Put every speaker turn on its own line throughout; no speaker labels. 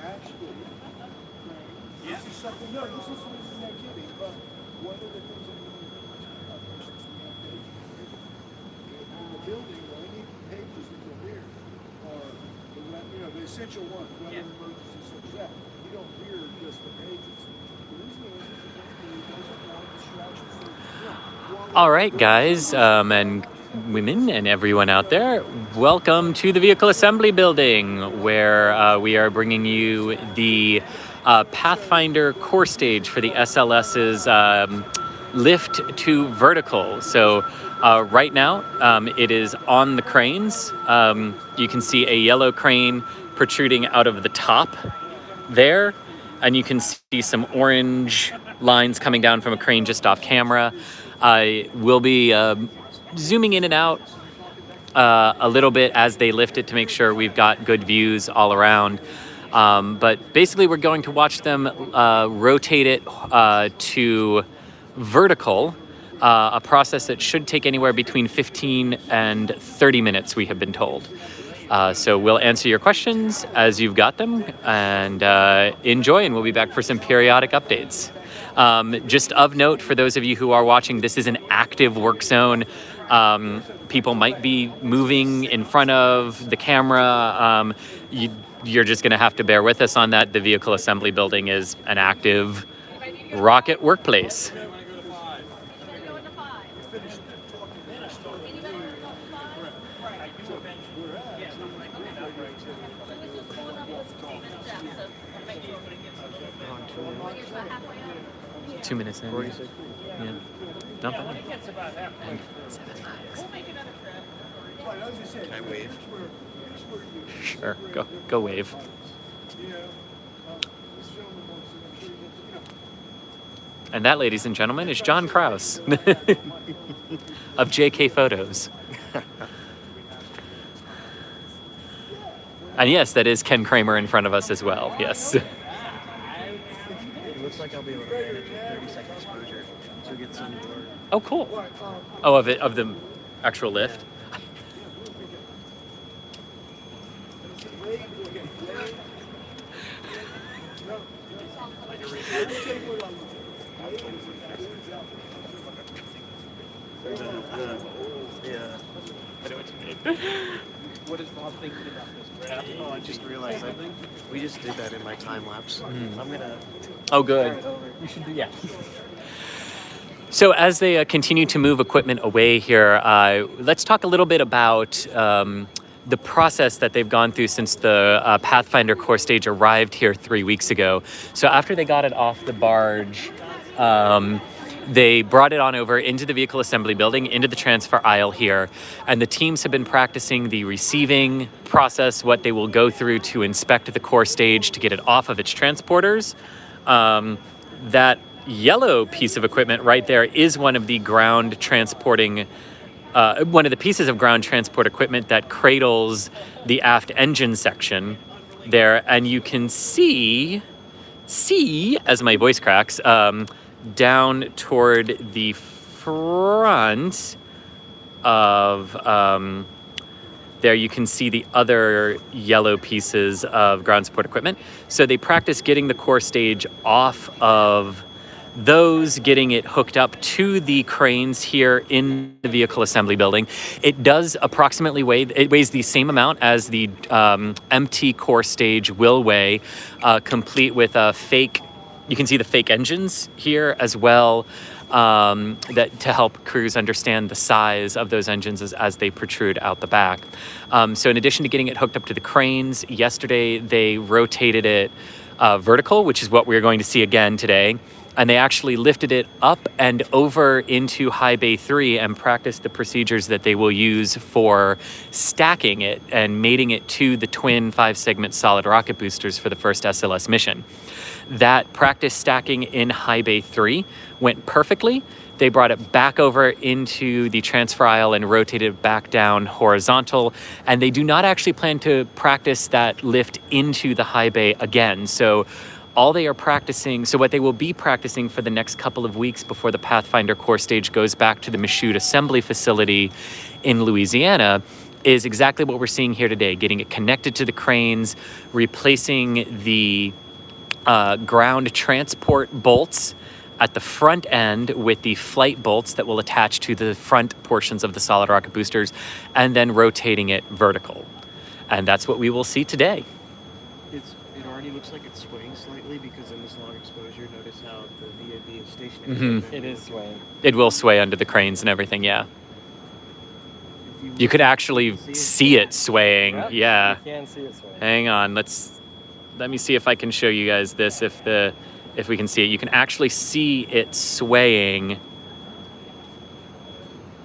Actually, this is something, no, this is no kidding, but one of the things that we need to do in the building, the only pages that are here are the essential ones, weather, emergencies, such as that. You don't hear just the pages. The reason is it doesn't want distractions.
All right, guys, and women and everyone out there, welcome to the Vehicle Assembly Building, where we are bringing you the Pathfinder core stage for the SLS's lift to vertical. So right now, it is on the cranes. You can see a yellow crane protruding out of the top there, and you can see some orange lines coming down from a crane just off camera. I will be zooming in and out a little bit as they lift it to make sure we've got good views all around. But basically we're going to watch them rotate it to vertical, a process that should take anywhere between 15 and 30 minutes, we have been told. So we'll answer your questions as you've got them, and enjoy, and we'll be back for some periodic updates. Just of note, for those of you who are watching, this is an active work zone. People might be moving in front of the camera. You're just going to have to bear with us on that. The Vehicle Assembly Building is an active rocket workplace. Two minutes in. 46. Yeah. Not bad. And 7 miles.
Can I wave?
Sure. Go wave. And that, ladies and gentlemen, is John Krause of JK Photos. And yes, that is Ken Kramer in front of us as well. Yes.
It looks like I'll be able to manage a 30-second exposure, so get some more.
Oh, cool. Oh, of the actual lift.
What is Bob thinking about this?
Oh, I just realized we just did that in my time lapse. I'm gonna.
Oh, good. You should do, yeah. So as they continue to move equipment away here, let's talk a little bit about the process that they've gone through since the Pathfinder core stage arrived here 3 weeks ago. So after they got it off the barge, they brought it on over into the Vehicle Assembly Building, into the transfer aisle here, and the teams have been practicing the receiving process, what they will go through to inspect the core stage to get it off of its transporters. That yellow piece of equipment right there is one of the ground transporting, one of the pieces of ground transport equipment that cradles the aft engine section there, and you can see, as my voice cracks, down toward the front of there you can see the other yellow pieces of ground support equipment. So they practice getting the core stage off of those, getting it hooked up to the cranes here in the Vehicle Assembly Building. It does approximately it weighs the same amount as the empty core stage will weigh, complete with a fake. You can see the fake engines here as well, that to help crews understand the size of those engines as they protrude out the back. So in addition to getting it hooked up to the cranes, yesterday they rotated it vertical, which is what we're going to see again today. And they actually lifted it up and over into High Bay 3 and practiced the procedures that they will use for stacking it and mating it to the twin 5-segment solid rocket boosters for the first SLS mission. That practice stacking in High Bay 3 went perfectly. They brought it back over into the transfer aisle and rotated it back down horizontal. And they do not actually plan to practice that lift into the High Bay again. So all they are practicing, so what they will be practicing for the next couple of weeks before the Pathfinder core stage goes back to the Michoud assembly facility in Louisiana, is exactly what we're seeing here today, getting it connected to the cranes, replacing the ground transport bolts at the front end with the flight bolts that will attach to the front portions of the solid rocket boosters, and then rotating it vertical. And that's what we will see today.
It already looks like it's swaying slightly because in this long exposure, notice how the VAB is stationary.
Mhm.
It is swaying.
It will sway under the cranes and everything, yeah. You could actually see it swaying,
Yep,
yeah.
You can see it swaying.
Hang on, let me see if I can show you guys this, if we can see it. You can actually see it swaying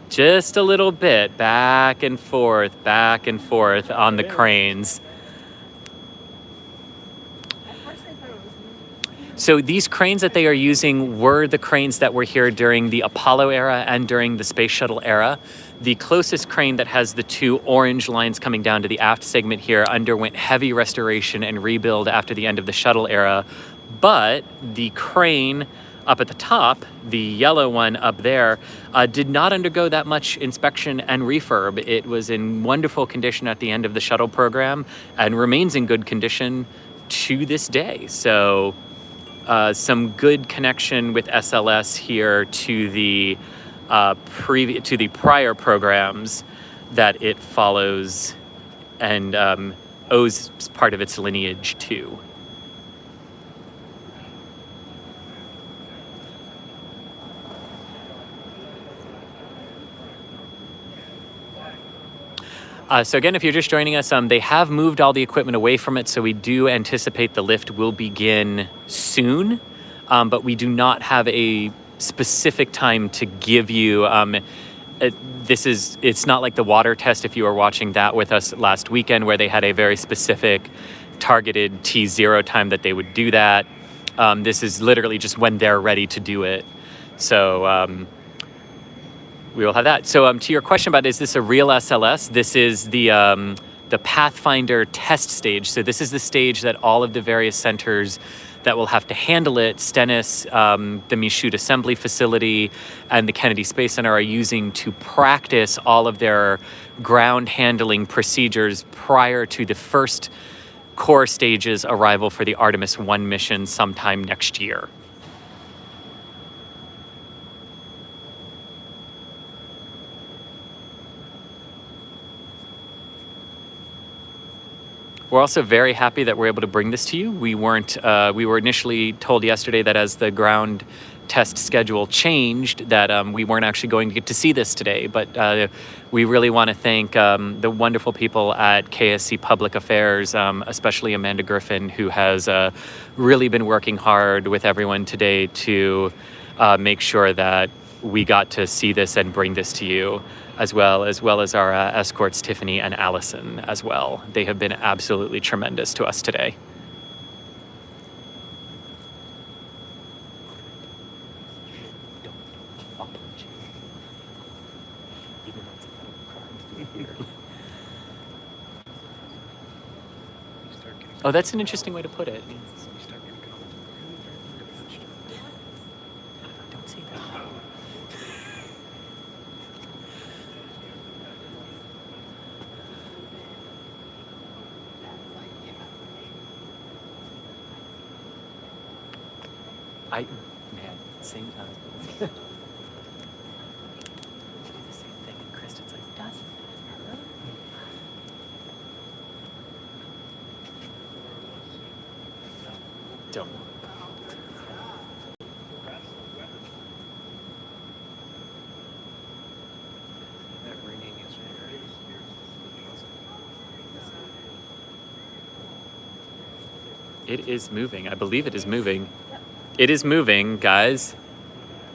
just a little bit, back and forth on the cranes. So these cranes that they are using were the cranes that were here during the Apollo era and during the Space Shuttle era. The closest crane that has the two orange lines coming down to the aft segment here underwent heavy restoration and rebuild after the end of the shuttle era. But the crane up at the top, the yellow one up there, did not undergo that much inspection and refurb. It was in wonderful condition at the end of the shuttle program and remains in good condition to this day. So some good connection with SLS here to the prior programs that it follows and owes part of its lineage to. So again, if you're just joining us, they have moved all the equipment away from it, so we do anticipate the lift will begin soon, but we do not have a specific time to give you. It's not like the water test if you were watching that with us last weekend, where they had a very specific targeted T0 time that they would do that. This is literally just when they're ready to do it. So we will have that. So to your question about, is this a real SLS? This is the Pathfinder test stage. So this is the stage that all of the various centers that will have to handle it, Stennis, the Michoud assembly facility, and the Kennedy Space Center, are using to practice all of their ground handling procedures prior to the first core stage's arrival for the Artemis 1 mission sometime next year. We're also very happy that we're able to bring this to you. We were initially told yesterday that as the ground test schedule changed, that we weren't actually going to get to see this today. But we really want to thank the wonderful people at KSC Public Affairs, especially Amanda Griffin, who has really been working hard with everyone today to make sure that we got to see this and bring this to you, as well as our escorts, Tiffany and Allison, as well. They have been absolutely tremendous to us today. Oh, that's an interesting way to put it. Don't say that. Same time. Do the same thing, and Kristen's like, doesn't that hurt? Don't.
That ringing is very
It is moving. I believe it is moving. It is moving, guys.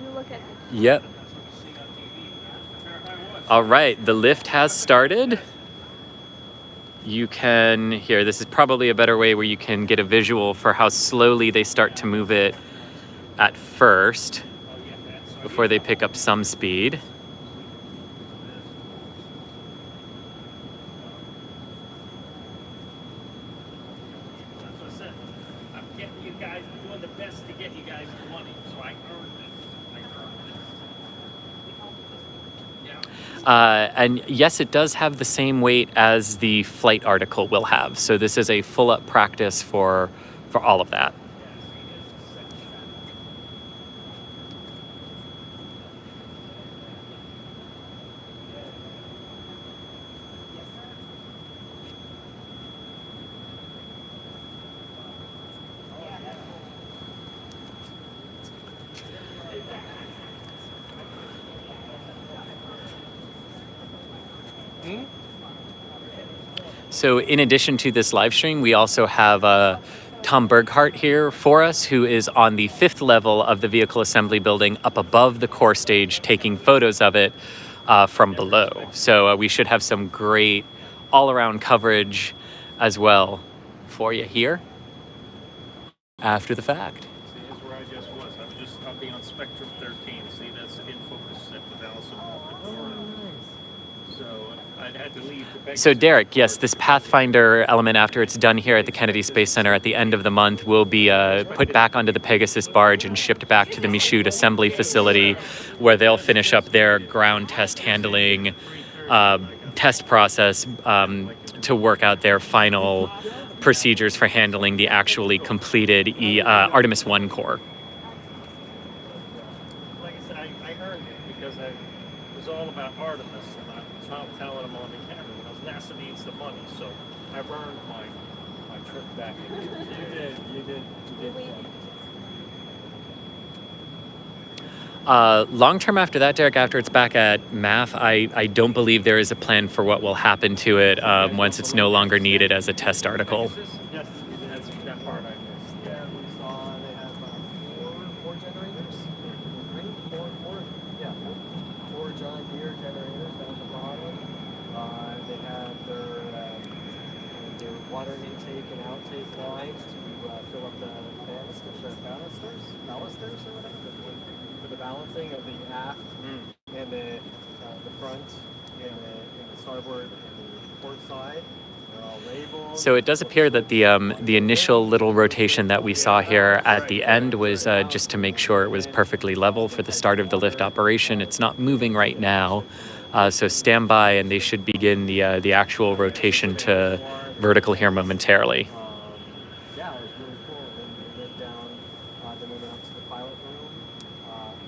You look at the
Yep. All right, the lift has started. You can, here, this is probably a better way where you can get a visual for how slowly they start to move it at first before they pick up some speed.
That's what I said. I'm getting you guys, I'm doing the best to get you guys the money, so I earned this. I earned this. Yeah.
And yes, it does have the same weight as the flight article will have. So this is a full-up practice for all of that. So in addition to this live stream, we also have Tom Berghart here for us, who is on the 5th level of the vehicle assembly building up above the core stage, taking photos of it from below. So we should have some great all-around coverage as well for you here after the fact.
See, here's where I just was. I'll be on Spectrum 13. See, that's in focus set with Allison Walker. So I'd had to leave the back.
So Derek, yes, this Pathfinder element, after it's done here at the Kennedy Space Center at the end of the month, will be put back onto the Pegasus barge and shipped back to the Michoud assembly facility, where they'll finish up their ground test handling test process to work out their final procedures for handling the actually completed Artemis 1 core.
Like I said, I earned it because I was all about Artemis, and I'm telling them on the camera because NASA needs the money, so I've earned my trip back. You did.
Long term after that, Derek, after it's back at MAF, I don't believe there is a plan for what will happen to it once it's no longer needed as a test article.
Yes, that's that part I missed.
Yeah, we saw they have four generators. Four John Deere generators down at the bottom. They have their water intake and outtake lines to fill up the balusters or whatever, for the balancing of the aft and the front and the starboard and the port side. They're all labeled.
So it does appear that the initial little rotation that we saw here at the end was just to make sure it was perfectly level for the start of the lift operation. It's not moving right now, so stand by and they should begin the actual rotation to vertical here momentarily.
Yeah, it was really cool. Then they went down, then we went up to the pilot room,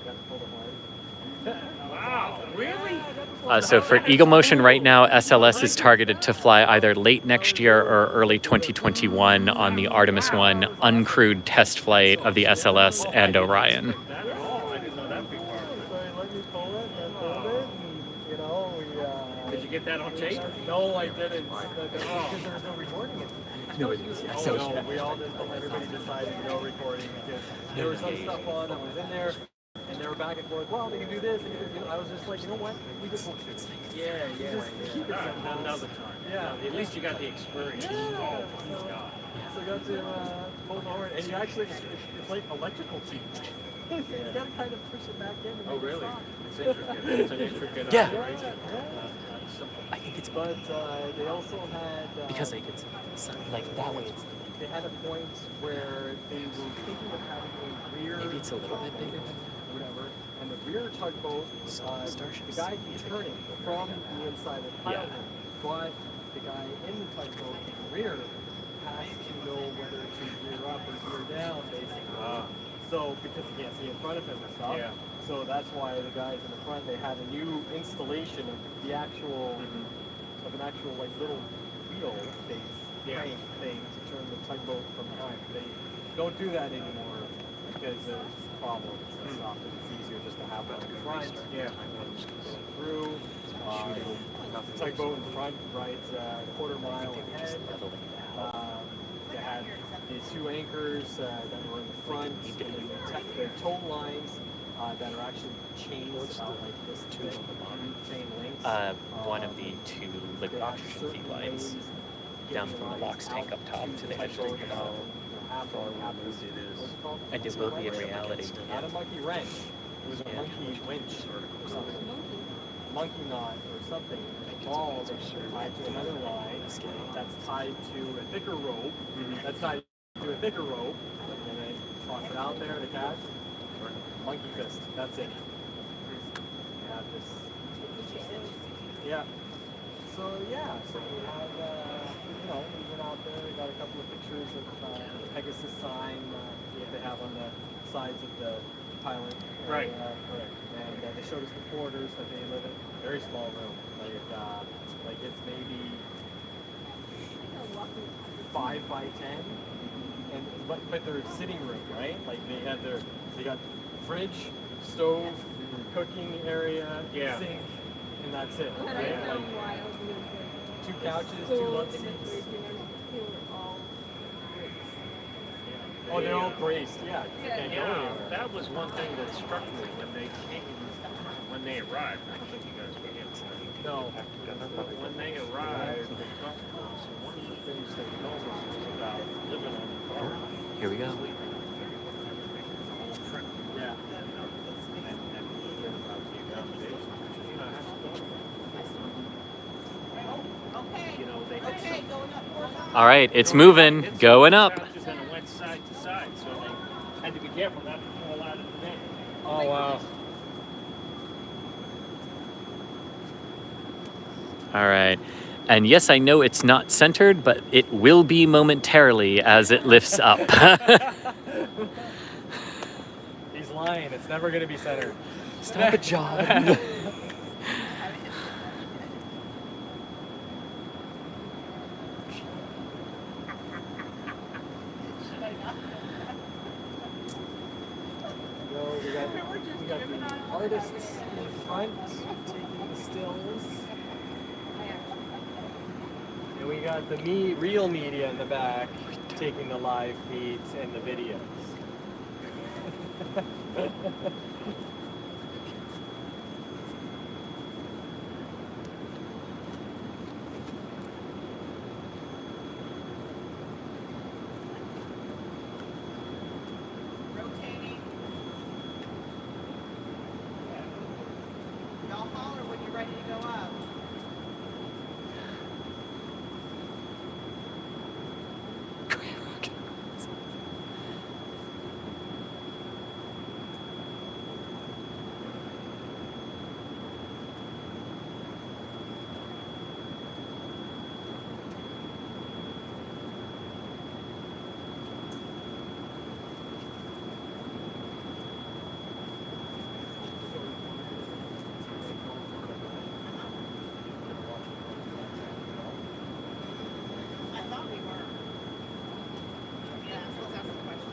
got to pull the horn.
Wow, really?
So for Eagle Motion right now, SLS is targeted to fly either late next year or early 2021 on the Artemis 1 uncrewed test flight of the SLS and Orion.
I didn't know that'd be part of it.
So he let me pull it, and pulled it, and, you know,
Did you get that on tape?
No, I didn't. Because there was no recording it. No, we all just, everybody decided no recording. Because there was some stuff on that was in there, and they were back and forth. Well, they can do this. They can do, I was just like, you know what? We just won't shoot.
Yeah.
Keep it simple.
Another time.
Yeah.
At least you got the experience.
So I got to pull the horn, and you actually, it's like electrical teeth. You gotta kind of push it back in. And
Oh,
make it
really?
stop.
It's intricate. It's an intricate
Yeah.
operation.
I think it's
But they also had
because like it's like that way. It's
they had a point where they were thinking of having a rear.
maybe it's a little bit bigger.
Whatever, and the rear tugboat.
Starship.
The guy keeps turning from the inside of the pilot room, but the guy in the tugboat in the rear has to know whether to gear up or gear down, basically. So because he can't see in front of him and stuff.
Yeah.
So that's why the guys in the front, they had a new installation of the actual, of an actual like little wheel base crank thing to turn the tugboat from behind. They don't do that anymore because there's problems and stuff. And it's easier just to have one in front.
Yeah.
Through. The tugboat in front rides a quarter-mile ahead. They had these two anchors that were in the front, and then the tow lines that are actually chains, like this thick, chain links.
One of the two liquid
They have
oxygen
certain
feed lines
ways
down
getting
from the
lines
LOX tank
out
up top to the
type
head
boat,
below.
half this, what's it called?
And it will be in reality.
Not a monkey wrench. It was a monkey winch or something. Monkey knot or something. Ball that's tied to another line that's tied to a thicker rope. That's tied to a thicker rope. And then toss it out there to catch. Monkey fist. That's it. You have this. Yeah. So yeah. So we had, we went out there. We got a couple of pictures of the Pegasus sign they have on the sides of the pilot.
Right.
And they showed us the quarters that they live in. Very small room. Like it's maybe 5 by 10. And but they're sitting room, right? Like they got fridge, stove, cooking area, sink, and that's it. Right? Like 2 couches, 2 love seats. Oh, they're all braced, yeah. You can't go anywhere.
That was one thing that struck me when they arrived. I don't think you guys were here tonight.
No.
But when they arrived, they talked to us, and one of the things they told us was about living on the farm.
Here we go.
Sleeping the whole trip.
Yeah.
And hearing about the accommodations, which is, has to go. They
All right, it's moving, going up.
couches and it went side to side, so they had to be careful not to fall out of the bed.
Oh, wow.
All right. And yes, I know it's not centered, but it will be momentarily as it lifts up.
He's lying. It's never going to be centered.
Stop it, John.
We got the artists in front taking the stills. And we got the real media in the back taking the live feeds and the videos.
Rotating. Y'all holler when you're ready to go up. I thought we were. Yeah, so let's ask the question.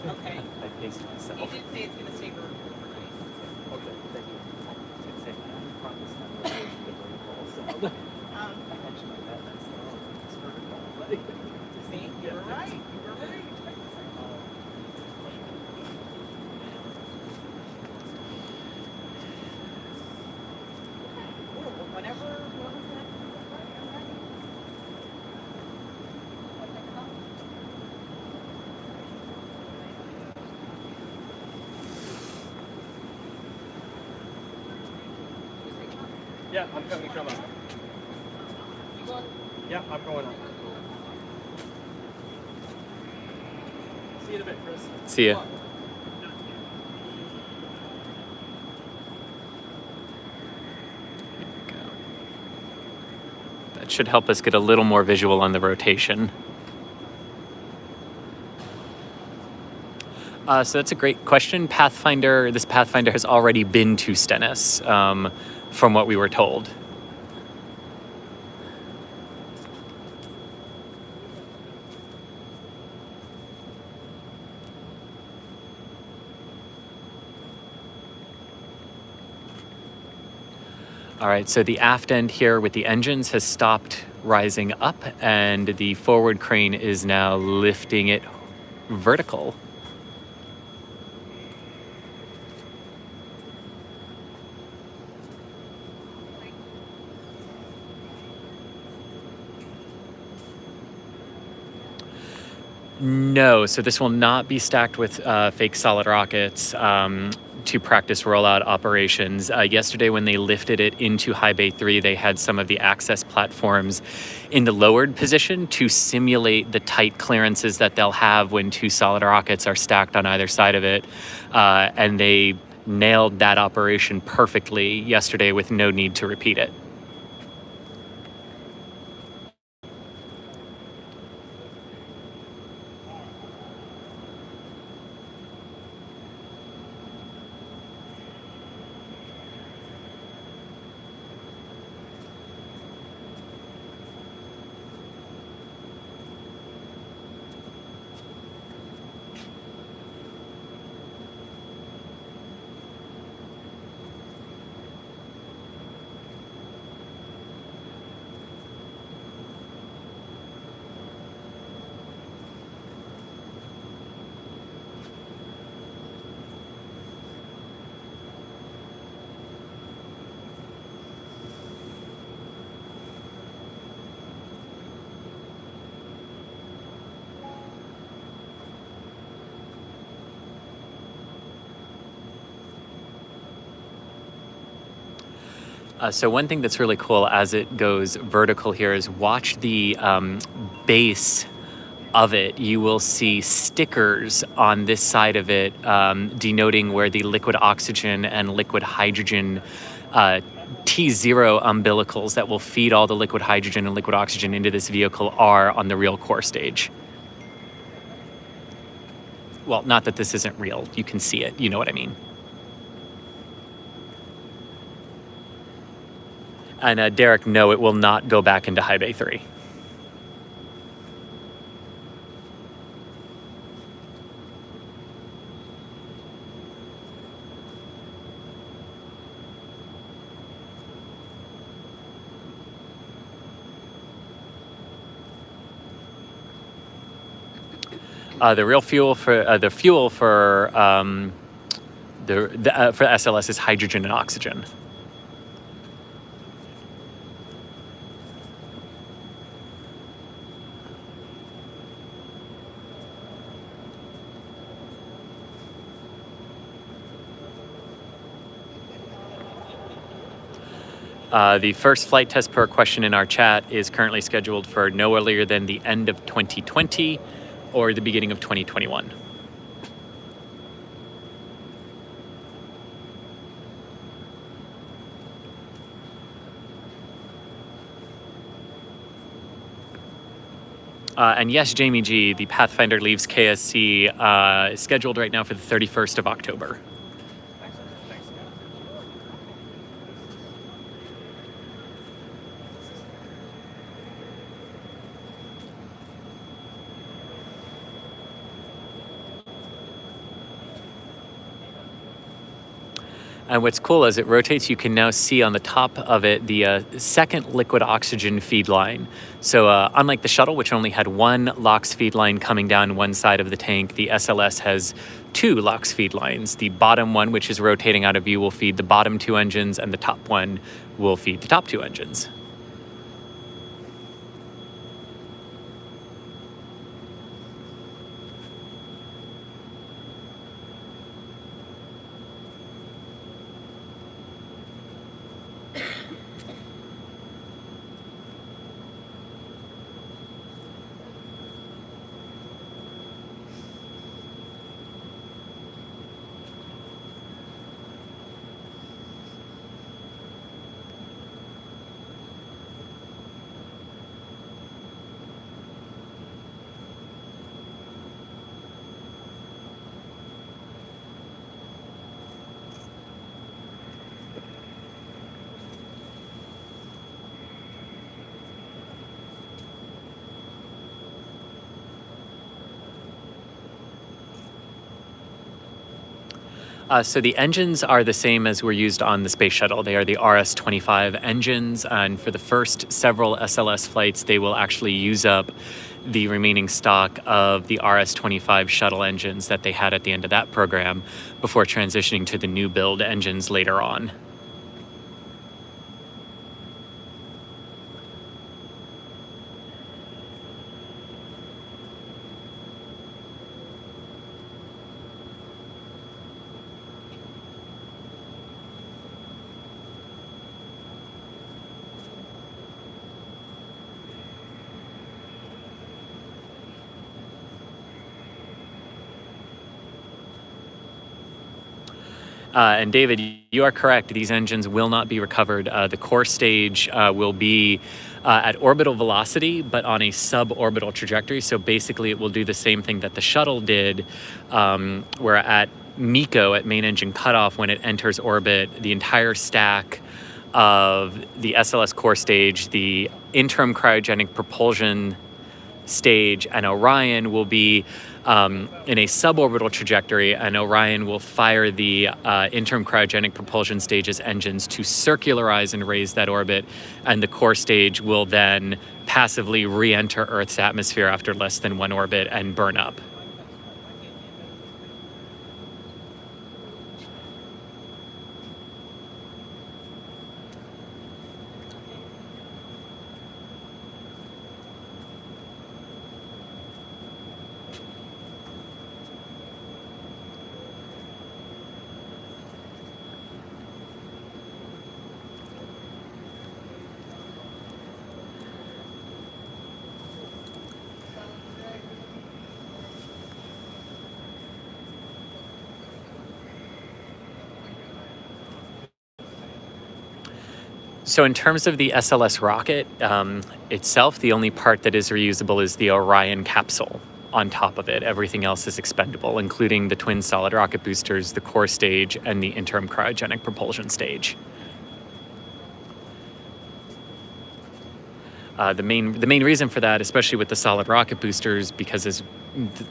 Okay.
I paced myself.
He did say it's going to stay overnight.
Okay, thank you. I'd say, I promise I'm not going to bring calls.
Um,
I mentioned my dad, that's it's vertical.
see, you were right. You were right. Whenever whoever's next is ready, I'm ready. I'll pick it up.
Yeah, I'm coming to come up.
going?
Yeah, I'm going up. See you in a bit, Chris.
See ya. There we go. That should help us get a little more visual on the rotation. So that's a great question. This Pathfinder has already been to Stennis, from what we were told. All right, so the aft end here with the engines has stopped rising up, and the forward crane is now lifting it vertical. No, so this will not be stacked with fake solid rockets to practice rollout operations. Yesterday, when they lifted it into High Bay 3, they had some of the access platforms in the lowered position to simulate the tight clearances that they'll have when two solid rockets are stacked on either side of it. And they nailed that operation perfectly yesterday with no need to repeat it. So one thing that's really cool as it goes vertical here is watch the base of it. You will see stickers on this side of it denoting where the liquid oxygen and liquid hydrogen T0 umbilicals that will feed all the liquid hydrogen and liquid oxygen into this vehicle are on the real core stage. Well, not that this isn't real. You can see it. You know what I mean. And Derek, no, it will not go back into High Bay 3. The fuel for SLS is hydrogen and oxygen. The first flight test per question in our chat is currently scheduled for no earlier than the end of 2020 or the beginning of 2021. And yes, Jamie G, the Pathfinder leaves KSC is scheduled right now for the 31st of October. And what's cool as it rotates, you can now see on the top of it the second liquid oxygen feed line. So unlike the shuttle, which only had one LOX feed line coming down one side of the tank, the SLS has two LOX feed lines. The bottom one, which is rotating out of view, will feed the bottom two engines, and the top one will feed the top two engines. So the engines are the same as were used on the space shuttle. They are the RS-25 engines, and for the first several SLS flights, they will actually use up the remaining stock of the RS-25 shuttle engines that they had at the end of that program before transitioning to the new build engines later on. And David, you are correct. These engines will not be recovered. The core stage will be at orbital velocity, but on a suborbital trajectory. So basically, it will do the same thing that the shuttle did, where at MECO, at main engine cutoff, when it enters orbit, the entire stack of the SLS core stage, the interim cryogenic propulsion stage, and Orion will be in a suborbital trajectory, and Orion will fire the interim cryogenic propulsion stage's engines to circularize and raise that orbit, and the core stage will then passively re-enter Earth's atmosphere after less than one orbit and burn up. So in terms of the SLS rocket itself, the only part that is reusable is the Orion capsule. On top of it, everything else is expendable, including the twin solid rocket boosters, the core stage, and the interim cryogenic propulsion stage. The main reason for that, especially with the solid rocket boosters, because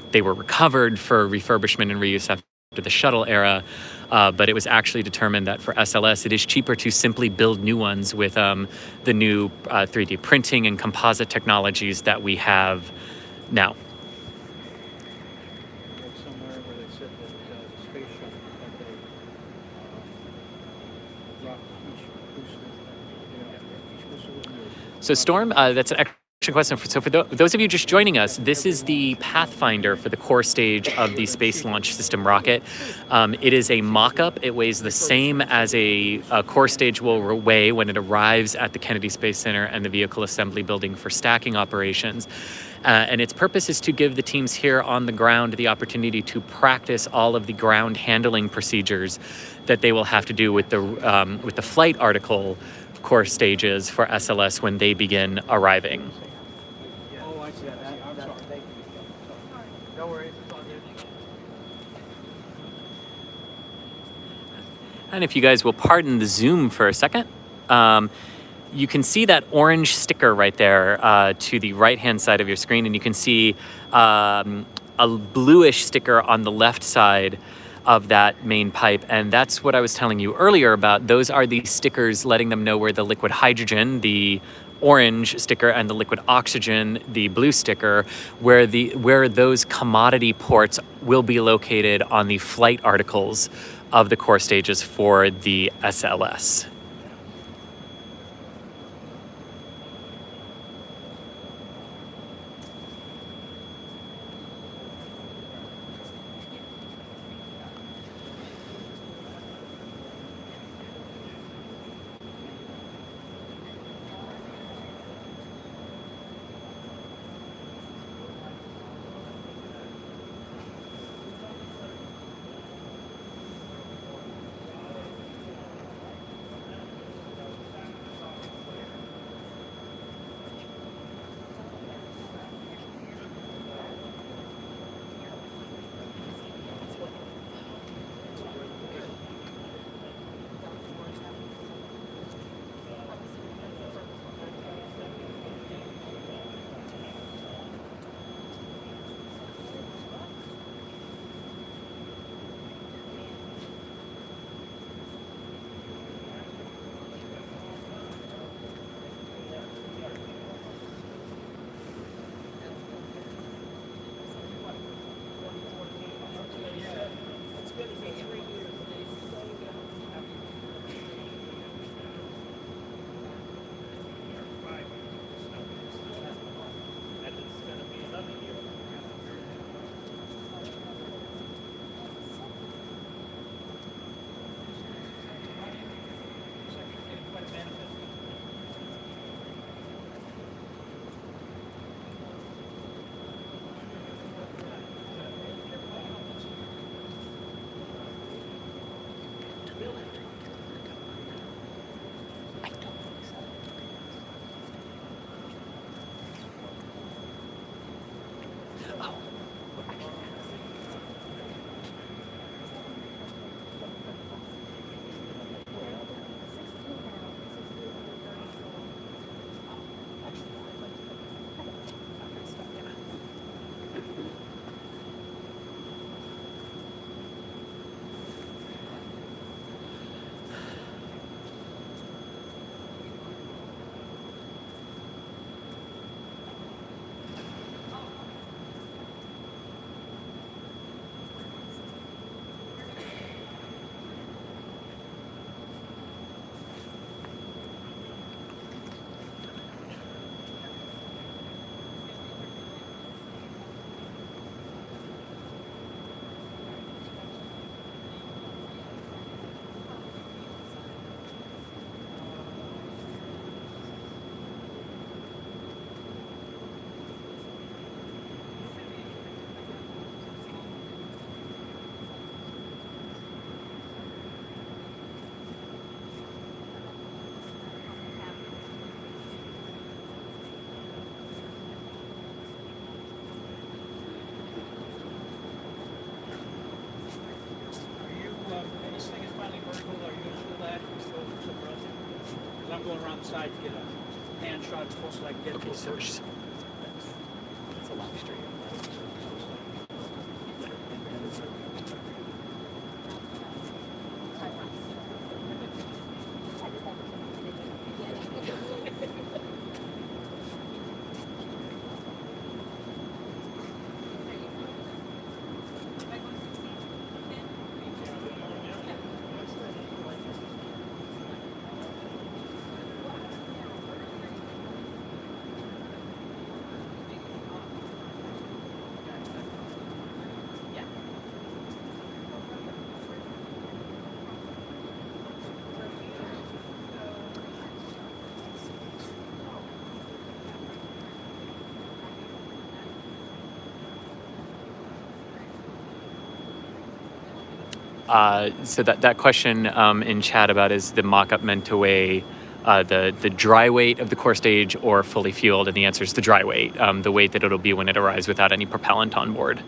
they were recovered for refurbishment and reuse after the shuttle era, but it was actually determined that for SLS, it is cheaper to simply build new ones with the new 3D printing and composite technologies that we have now.
Like somewhere where they said that the space shuttle, that they dropped each booster, each missile was new.
So Storm, that's an excellent question. So for those of you just joining us, this is the Pathfinder for the core stage of the Space Launch System rocket. It is a mock-up. It weighs the same as a core stage will weigh when it arrives at the Kennedy Space Center and the Vehicle Assembly Building for stacking operations. And its purpose is to give the teams here on the ground the opportunity to practice all of the ground handling procedures that they will have to do with the flight article core stages for SLS when they begin arriving.
Oh, I see. I'm sorry.
Thank you. No worries. It's all good.
And if you guys will pardon the zoom for a second, you can see that orange sticker right there to the right-hand side of your screen, and you can see a bluish sticker on the left side of that main pipe, and that's what I was telling you earlier about. Those are the stickers letting them know where the liquid hydrogen, the orange sticker, and the liquid oxygen, the blue sticker, where those commodity ports will be located on the flight articles of the core stages for the SLS.
This thing is finally vertical. Are you going to do that? Because I'm going around the side to get a hand shot as close as I can get.
Okay, so it's a live stream. So that question in chat about is the mock-up meant to weigh the dry weight of the core stage or fully fueled, and the answer is the dry weight, the weight that it'll be when it arrives without any propellant on board.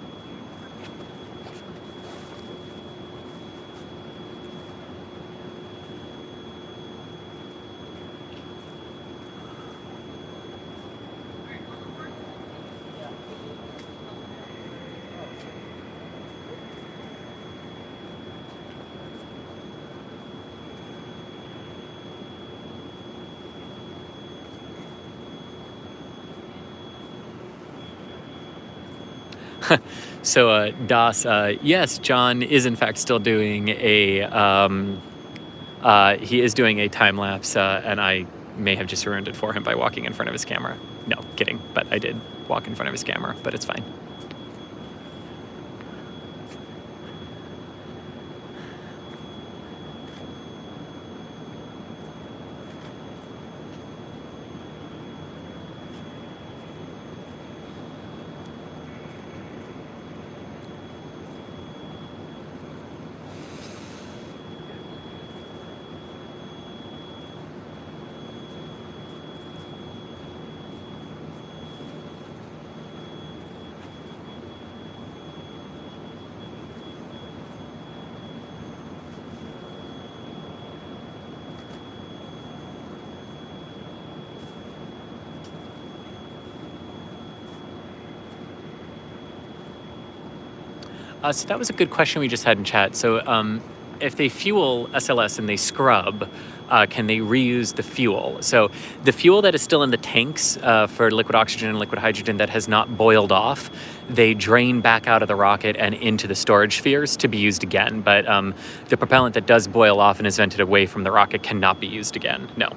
So Das, yes, John is in fact still doing a he is doing a time lapse, and I may have just ruined it for him by walking in front of his camera. No, kidding, but I did walk in front of his camera, but it's fine. So that was a good question we just had in chat. So if they fuel SLS and they scrub, can they reuse the fuel? So the fuel that is still in the tanks for liquid oxygen and liquid hydrogen that has not boiled off, they drain back out of the rocket and into the storage spheres to be used again. But the propellant that does boil off and is vented away from the rocket cannot be used again, no.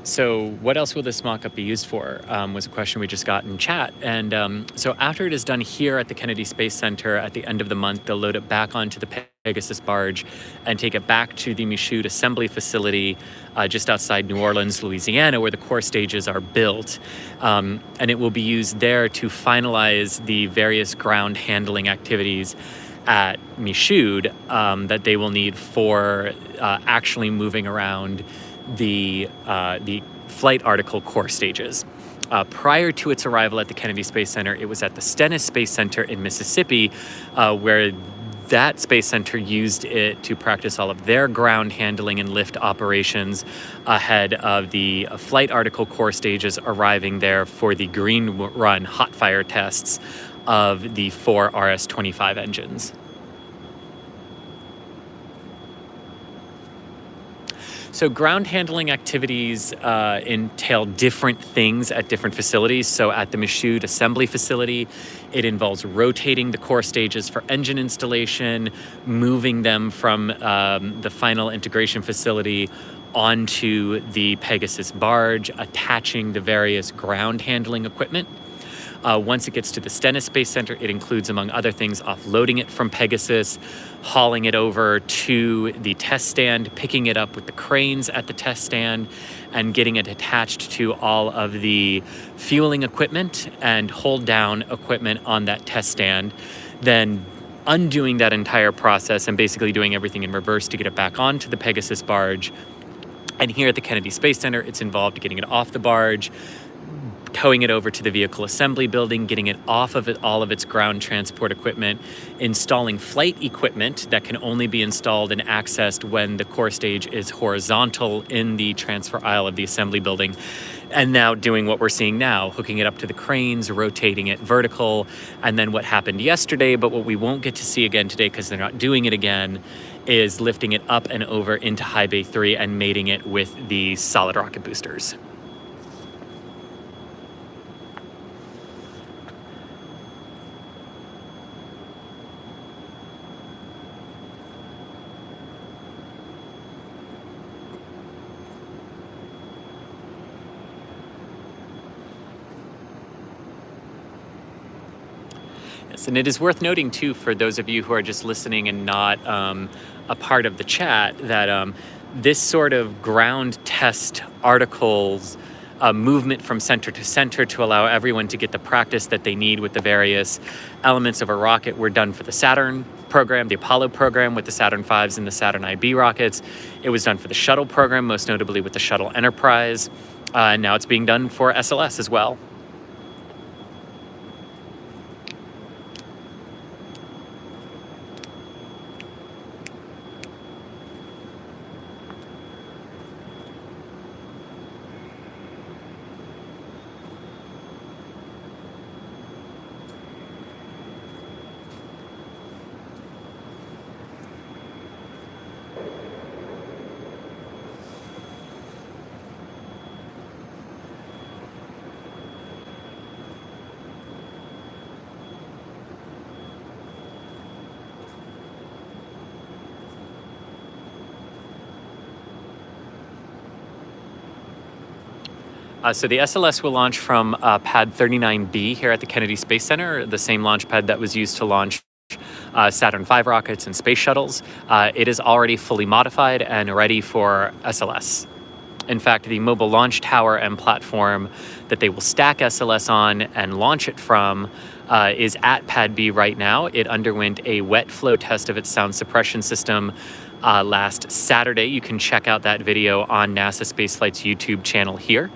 So what else will this mock-up be used for, was a question we just got in chat. And so after it is done here at the Kennedy Space Center at the end of the month, they'll load it back onto the Pegasus barge and take it back to the Michoud assembly facility just outside New Orleans, Louisiana, where the core stages are built. And it will be used there to finalize the various ground handling activities at Michoud that they will need for actually moving around the flight article core stages. Prior to its arrival at the Kennedy Space Center, it was at the Stennis Space Center in Mississippi, where that space center used it to practice all of their ground handling and lift operations ahead of the flight article core stages arriving there for the green run hot fire tests of the 4 RS-25 engines. So ground handling activities entail different things at different facilities. So at the Michoud assembly facility, it involves rotating the core stages for engine installation, moving them from the final integration facility onto the Pegasus barge, attaching the various ground handling equipment. Once it gets to the Stennis Space Center, it includes, among other things, offloading it from Pegasus, hauling it over to the test stand, picking it up with the cranes at the test stand, and getting it attached to all of the fueling equipment and hold down equipment on that test stand. Then undoing that entire process and basically doing everything in reverse to get it back onto the Pegasus barge. And here at the Kennedy Space Center, it's involved getting it off the barge, towing it over to the vehicle assembly building, getting it off of all of its ground transport equipment, installing flight equipment that can only be installed and accessed when the core stage is horizontal in the transfer aisle of the assembly building, and now doing what we're seeing now, hooking it up to the cranes, rotating it vertical, and then what happened yesterday, but what we won't get to see again today because they're not doing it again, is lifting it up and over into High Bay 3 and mating it with the solid rocket boosters. And it is worth noting, too, for those of you who are just listening and not a part of the chat, that this sort of ground test articles movement from center to center to allow everyone to get the practice that they need with the various elements of a rocket were done for the Saturn program, the Apollo program with the Saturn V's and the Saturn IB rockets. It was done for the shuttle program, most notably with the Shuttle Enterprise. And now it's being done for SLS as well. So the SLS will launch from pad 39B here at the Kennedy Space Center, the same launch pad that was used to launch Saturn V rockets and space shuttles. It is already fully modified and ready for SLS. In fact, the mobile launch tower and platform that they will stack SLS on and launch it from is at pad B right now. It underwent a wet flow test of its sound suppression system last Saturday. You can check out that video on NASASpaceflight's YouTube channel here.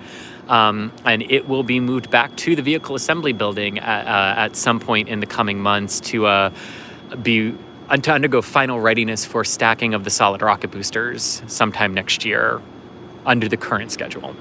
And it will be moved back to the vehicle assembly building at some point in the coming months to undergo final readiness for stacking of the solid rocket boosters sometime next year under the current schedule.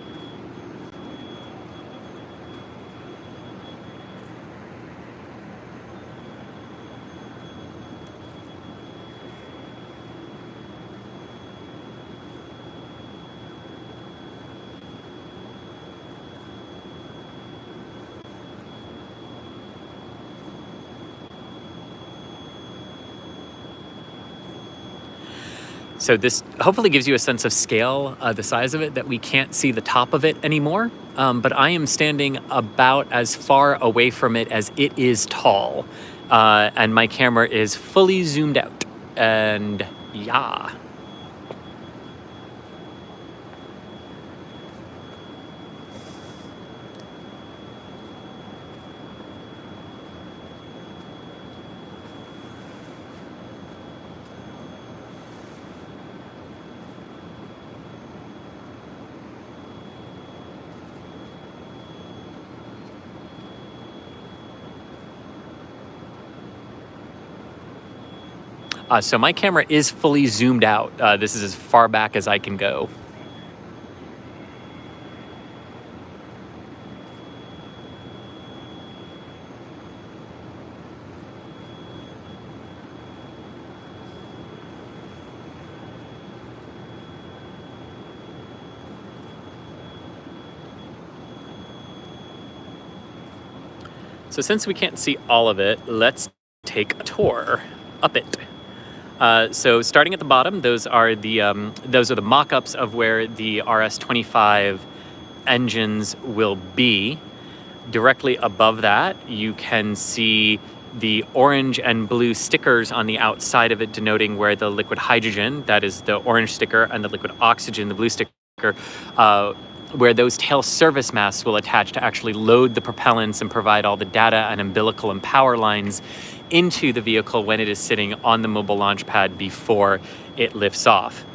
So this hopefully gives you a sense of scale, the size of it, that we can't see the top of it anymore. But I am standing about as far away from it as it is tall. And my camera is fully zoomed out. And yeah. So my camera is fully zoomed out. This is as far back as I can go. So since we can't see all of it, let's take a tour up it. So starting at the bottom, those are the mock-ups of where the RS-25 engines will be. Directly above that, you can see the orange and blue stickers on the outside of it, denoting where the liquid hydrogen, that is the orange sticker, and the liquid oxygen, the blue sticker, where those tail service masts will attach to actually load the propellants and provide all the data and umbilical and power lines into the vehicle when it is sitting on the mobile launch pad before it lifts off.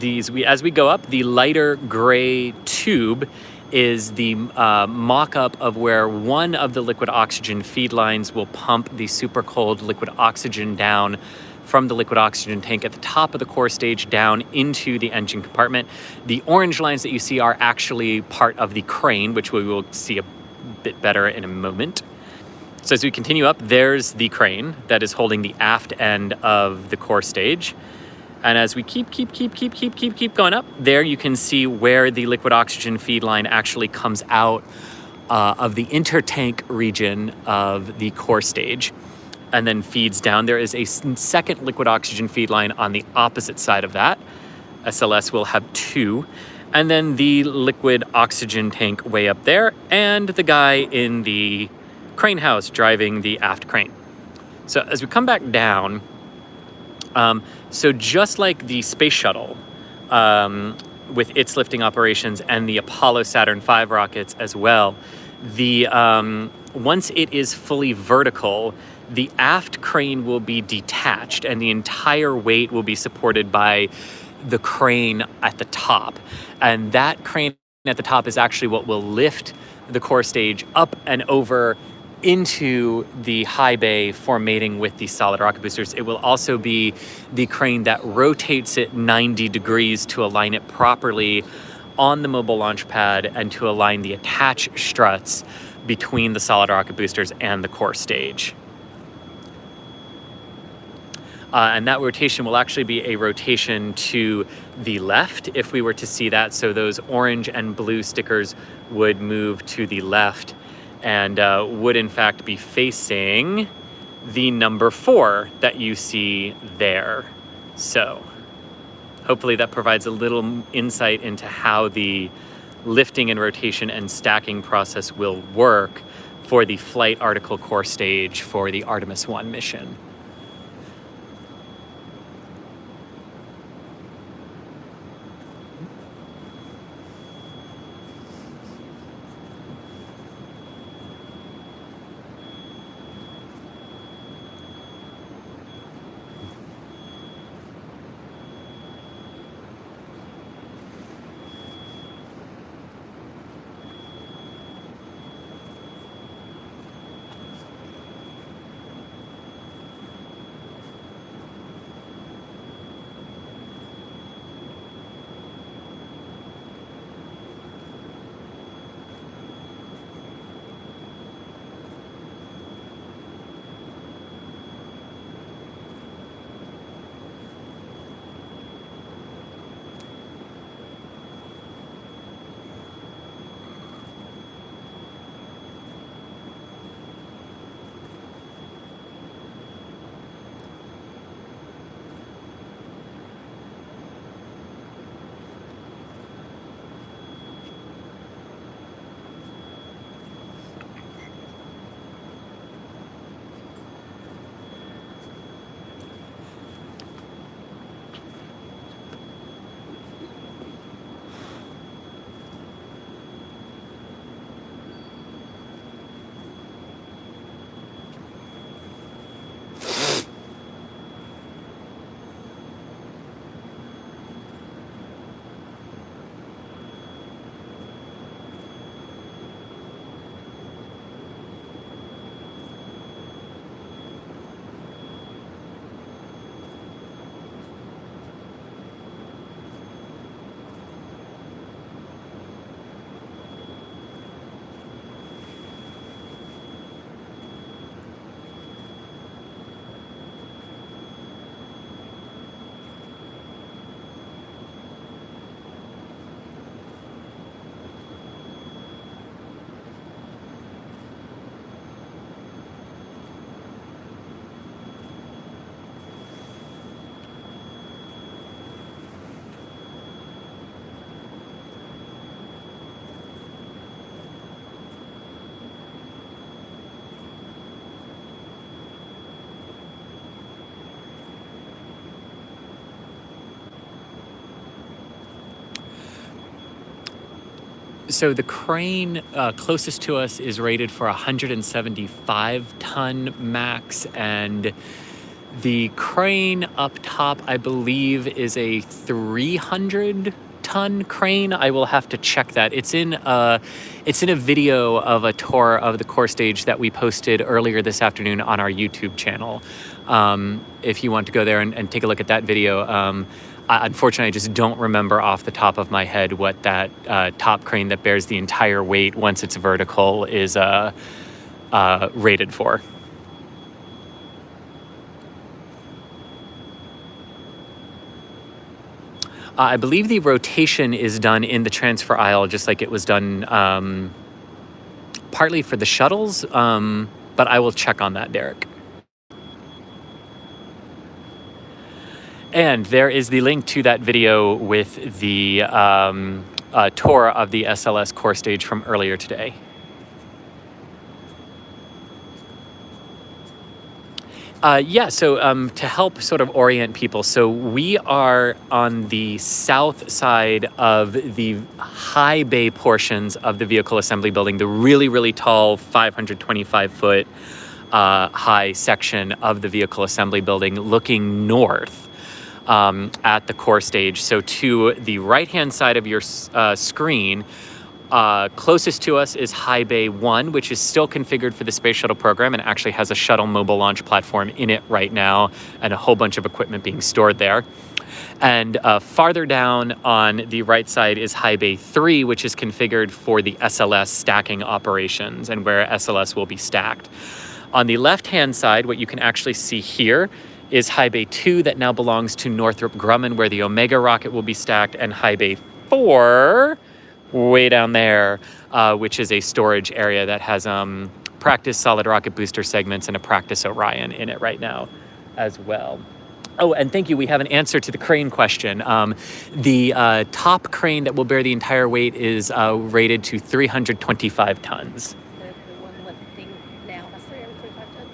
As we go up, the lighter gray tube is the mock-up of where one of the liquid oxygen feed lines will pump the super cold liquid oxygen down from the liquid oxygen tank at the top of the core stage down into the engine compartment. The orange lines that you see are actually part of the crane, which we will see a bit better in a moment. So as we continue up, there's the crane that is holding the aft end of the core stage. And as we keep going up, there you can see where the liquid oxygen feed line actually comes out of the intertank region of the core stage and then feeds down. There is a second liquid oxygen feed line on the opposite side of that. SLS will have two. And then the liquid oxygen tank way up there, and the guy in the crane house driving the aft crane. So as we come back down, so just like the space shuttle with its lifting operations and the Apollo Saturn V rockets as well, once it is fully vertical, the aft crane will be detached and the entire weight will be supported by the crane at the top. And that crane at the top is actually what will lift the core stage up and over into the high bay for mating with the solid rocket boosters. It will also be the crane that rotates it 90 degrees to align it properly on the mobile launch pad and to align the attach struts between the solid rocket boosters and the core stage. And that rotation will actually be a rotation to the left if we were to see that. So those orange and blue stickers would move to the left and would in fact be facing the number 4 that you see there. So hopefully that provides a little insight into how the lifting and rotation and stacking process will work for the flight article core stage for the Artemis 1 mission. So the crane closest to us is rated for 175-ton max, and the crane up top, I believe, is a 300-ton crane. I will have to check that. It's in a video of a tour of the core stage that we posted earlier this afternoon on our YouTube channel. If you want to go there and take a look at that video. Unfortunately, I just don't remember off the top of my head what that top crane that bears the entire weight once it's vertical is rated for. I believe the rotation is done in the transfer aisle, just like it was done partly for the shuttles, but I will check on that, Derek. And there is the link to that video with the tour of the SLS core stage from earlier today. So to help sort of orient people, so we are on the south side of the high bay portions of the vehicle assembly building, the really, really tall 525-foot high section of the vehicle assembly building looking north. At the core stage. So to the right-hand side of your screen, closest to us is High Bay 1, which is still configured for the Space Shuttle program and actually has a shuttle mobile launch platform in it right now and a whole bunch of equipment being stored there. And farther down on the right side is High Bay 3, which is configured for the SLS stacking operations and where SLS will be stacked. On the left-hand side, what you can actually see here is High Bay 2 that now belongs to Northrop Grumman, where the Omega rocket will be stacked, and High Bay 4, way down there, which is a storage area that has practice solid rocket booster segments and a practice Orion in it right now as well. Oh, and thank you. We have an answer to the crane question. The top crane that will bear the entire weight is rated to 325 tons.
The one lifting now has 325 tons,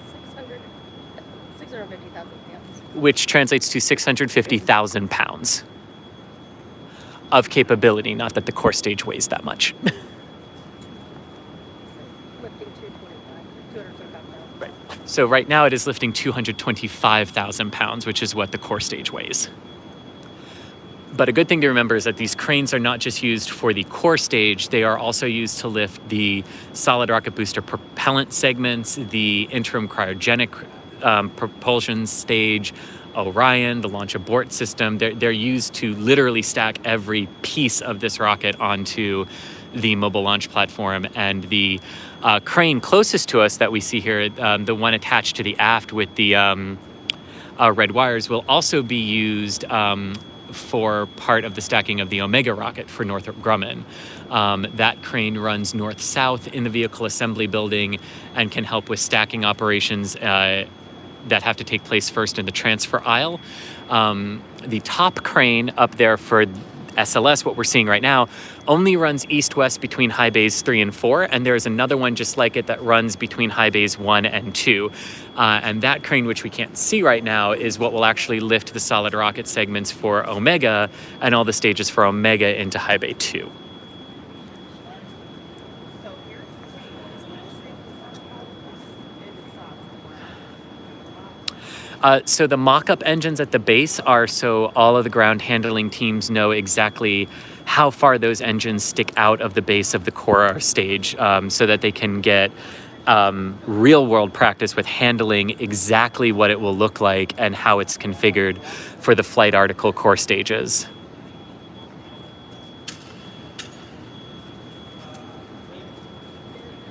650,000 pounds.
Which translates to 650,000 pounds of capability, not that the core stage weighs that much.
Lifting 225,000.
Right. So right now it is lifting 225,000 pounds, which is what the core stage weighs. But a good thing to remember is that these cranes are not just used for the core stage, they are also used to lift the solid rocket booster propellant segments, the interim cryogenic propulsion stage, Orion, the launch abort system. They're used to literally stack every piece of this rocket onto the mobile launch platform. And the crane closest to us that we see here, the one attached to the aft with the red wires, will also be used for part of the stacking of the Omega rocket for Northrop Grumman. That crane runs north-south in the vehicle assembly building and can help with stacking operations that have to take place first in the transfer aisle. The top crane up there for SLS, what we're seeing right now, only runs east-west between high bays 3 and 4, and there's another one just like it that runs between high bays 1 and 2. And that crane, which we can't see right now, is what will actually lift the solid rocket segments for Omega and all the stages for Omega into high bay 2. So the mock-up engines at the base are so all of the ground handling teams know exactly how far those engines stick out of the base of the core stage, so that they can get real-world practice with handling exactly what it will look like and how it's configured for the flight article core stages.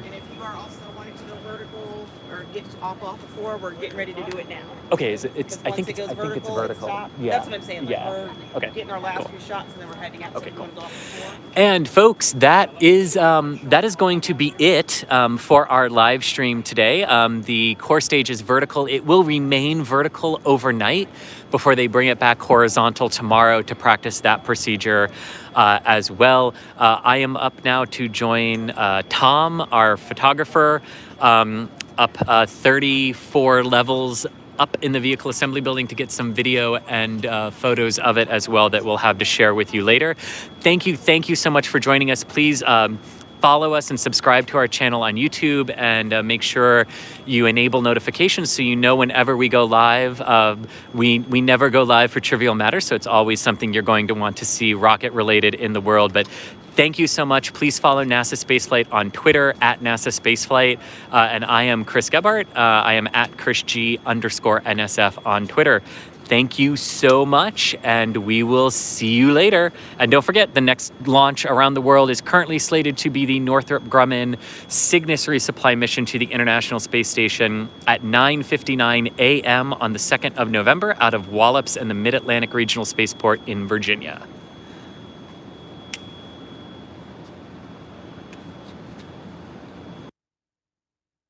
And if you are also wanting to go vertical or get off the floor, we're getting ready to do it now.
Okay, it's
Because
I
once
think
it
it's
goes
I think it's
it
vertical.
stops.
Yeah.
That's what I'm saying. Like
Yeah.
we're
Okay.
getting our last
Cool.
few shots and then we're heading out.
Okay,
So
cool.
we're going to go off the floor.
And folks, that is going to be it for our live stream today. The core stage is vertical. It will remain vertical overnight before they bring it back horizontal tomorrow to practice that procedure as well. I am up now to join Tom, our photographer, up 34 levels up in the vehicle assembly building to get some video and photos of it as well that we'll have to share with you later. Thank you so much for joining us. Please follow us and subscribe to our channel on YouTube, and make sure you enable notifications so you know whenever we go live. We never go live for trivial matters, so it's always something you're going to want to see rocket related in the world. But thank you so much. Please follow NASA Spaceflight on Twitter at NASASpaceflight. And I am Chris Gebhardt. I am at ChrisG_NSF on Twitter. Thank you so much, and we will see you later. And don't forget, the next launch around the world is currently slated to be the Northrop Grumman Cygnus resupply mission to the International Space Station at 9:59 a.m. on the 2nd of November out of Wallops and the Mid-Atlantic Regional Spaceport in Virginia.